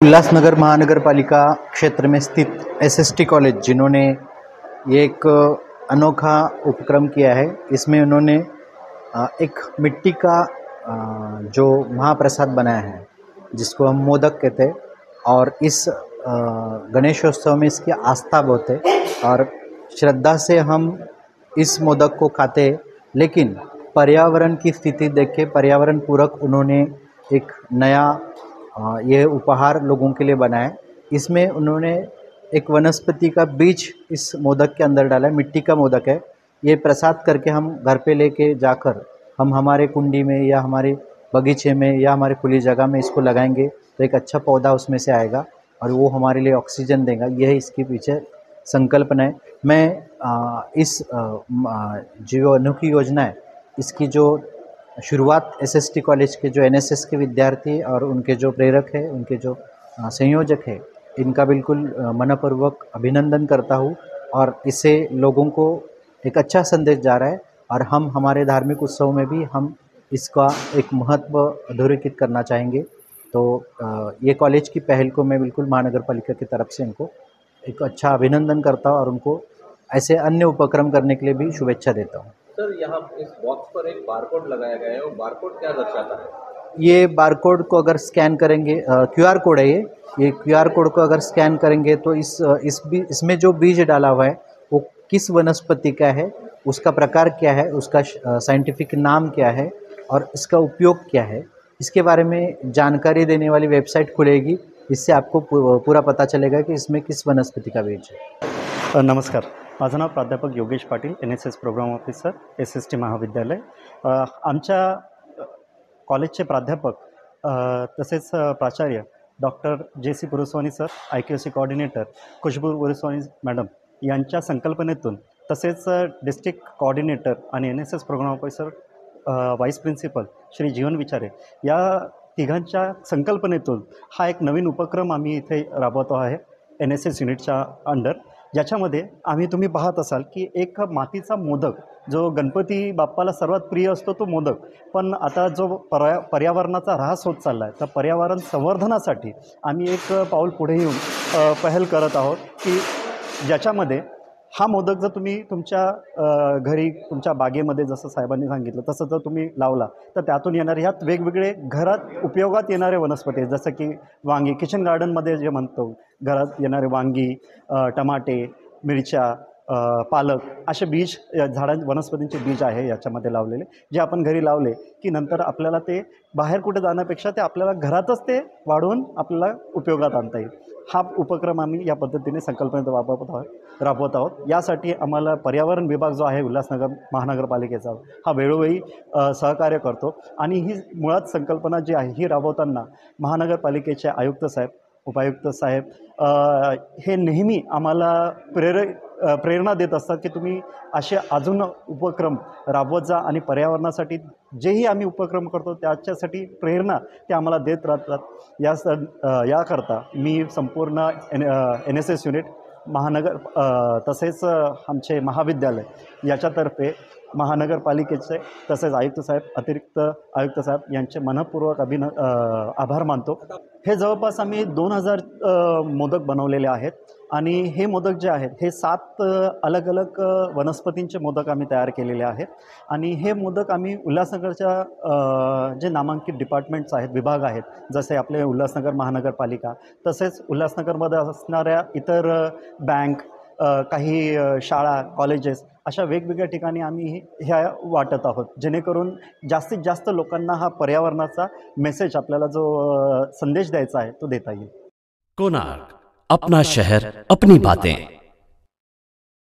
उल्लासनगर महानगरपालिका क्षेत्र में स्थित एसएसटी कॉलेज, जिन्होंने ये एक अनोखा उपक्रम किया है। इसमें उन्होंने एक मिट्टी का जो महाप्रसाद बनाया है, जिसको हम मोदक कहते हैं। और इस गणेशोत्सव में इसकी आस्था बहुत है और श्रद्धा से हम इस मोदक को खाते हैं। लेकिन पर्यावरण की स्थिति देख के पर्यावरण पूरक उन्होंने एक नया ये उपहार लोगों के लिए बनाया। इसमें उन्होंने एक वनस्पति का बीज इस मोदक के अंदर डाला है। मिट्टी का मोदक है। ये प्रसाद करके हम घर पे लेके जाकर हम हमारे कुंडी में या हमारे बगीचे में या हमारे खुली जगह में इसको लगाएंगे तो एक अच्छा पौधा उसमें से आएगा और वो हमारे लिए ऑक्सीजन देगा। यह इसके पीछे संकल्पना है। मैं इस जो अनोखी योजना है, इसकी जो शुरुआत एसएसटी कॉलेज के जो एनएसएस के विद्यार्थी और उनके जो प्रेरक हैं, उनके जो संयोजक हैं, इनका बिल्कुल मनपूर्वक अभिनंदन करता हूँ। और इससे लोगों को एक अच्छा संदेश जा रहा है और हम हमारे धार्मिक उत्सव में भी हम इसका एक महत्व अधोरेखित करना चाहेंगे। तो ये कॉलेज की पहल को मैं बिल्कुल महानगर पालिका की तरफ से इनको एक अच्छा अभिनंदन करता हूँ और उनको ऐसे अन्य उपक्रम करने के लिए भी शुभेच्छा देता हूँ। सर, यहाँ इस बॉक्स पर एक बारकोड लगाया गया है, वो बारकोड क्या दर्शाता है? ये बारकोड को अगर स्कैन करेंगे, क्यूआर कोड है ये क्यूआर कोड को अगर स्कैन करेंगे तो इसमें जो बीज डाला हुआ है वो किस वनस्पति का है, उसका प्रकार क्या है, उसका साइंटिफिक नाम क्या है और इसका उपयोग क्या है, इसके बारे में जानकारी देने वाली वेबसाइट खुलेगी। इससे आपको पूरा पता चलेगा कि इसमें किस वनस्पति का बीज है। नमस्कार, माझं नाव प्राध्यापक Yogesh Patil, NSS programme officer, SST महाविद्यालय। आमच्या कॉलेजचे प्राध्यापक तसेच प्राचार्य doctor JC Puruswani sir, IQAC coordinator Khushbu Puruswani madam यांच्या संकल्पनेतून, तसेच डिस्ट्रिक्ट कोऑर्डिनेटर आणि NSS programme officer vice principal Shri Jeevan Vichare या तिघांच्या संकल्पनेतून हा एक नवीन उपक्रम आम्ही इथे राबवतो आहे NSS युनिटच्या अंडर, ज्याच्यामध्ये तुम्ही पाहत असाल की एक मातीचा मोदक, जो गणपती बाप्पाला सर्वात प्रिय असतो तो मोदक, पण आता जो पर्यावरणाचा ऱ्हास होत चालला आहे, तर पर्यावरण संवर्धनासाठी आम्ही एक पाऊल पुढे येऊन पहल करत आहोत की ज्याच्यामध्ये हा मोदक जर तुम्ही तुमच्या घरी, तुमच्या बागेमध्ये जसं साहेबांनी सांगितलं तसं जर तुम्ही लावला तर त्यातून येणारे ह्यात वेगवेगळे घरात उपयोगात येणारे वनस्पती, जसं की वांगी, किचन गार्डनमध्ये जे म्हणतो, घरात येणारे वांगी, टमाटे, मिरच्या, पालक असे बीज, वनस्पतींचे बीज आहे याच्यामध्ये लावलेले, जे आपण घरी लावले की नंतर आपल्याला ते बाहेर कुठे जाण्यापेक्षा ते आपल्याला घरातच ते वाढवून आपल्याला उपयोगात आणता येईल। हा उपक्रम आम्ही या पद्धतीने संकल्पनेत राबवत आहोत। यासाठी आम्हाला पर्यावरण विभाग जो आहे उल्हासनगर महानगरपालिकेचा, हा वेळोवेळी सहकार्य करतो आणि ही मुळात संकल्पना जी आहे ही राबवताना महानगरपालिकेचे आयुक्त साहेब, उपायुक्त साहेब हे नेहमी आम्हाला प्रेरणा देत असतात की तुम्ही असे अजून उपक्रम राबवत जा आणि पर्यावरणासाठी जेही आम्ही उपक्रम करतो त्याच्यासाठी प्रेरणा ते आम्हाला देत राहतात। याकरता मी संपूर्ण NSS युनिट महानगर तसेच आमचे महाविद्यालय याच्यातर्फे महानगरपालिकेचे तसेच आयुक्त साहेब, अतिरिक्त आयुक्त साहेब यांचे मनपूर्वक आभार मानतो। हे जवळपास आम्ही 2000 मोदक बनवलेले आहेत आणि हे मोदक जे आहेत हे 7 अलग अलग वनस्पतींचे मोदक आम्ही तयार केलेले आहेत आणि हे मोदक आम्ही उल्हासनगरच्या जे नामांकित डिपार्टमेंट्स आहेत, विभाग आहेत, जसे आपले उल्हासनगर महानगरपालिका, तसेच उल्हासनगरमध्ये असणाऱ्या इतर बँक, काही शाळा, कॉलेजेस, अशा वेगवेगळ्या ठिकाणी आम्ही ह्या वाटत आहोत, जेणेकरून जास्तीत जास्त लोकांना हा पर्यावरणाचा मेसेज, आपल्याला जो संदेश द्यायचा आहे तो देता येईल। कोणार्क, अपना शहर, अपनी बातें।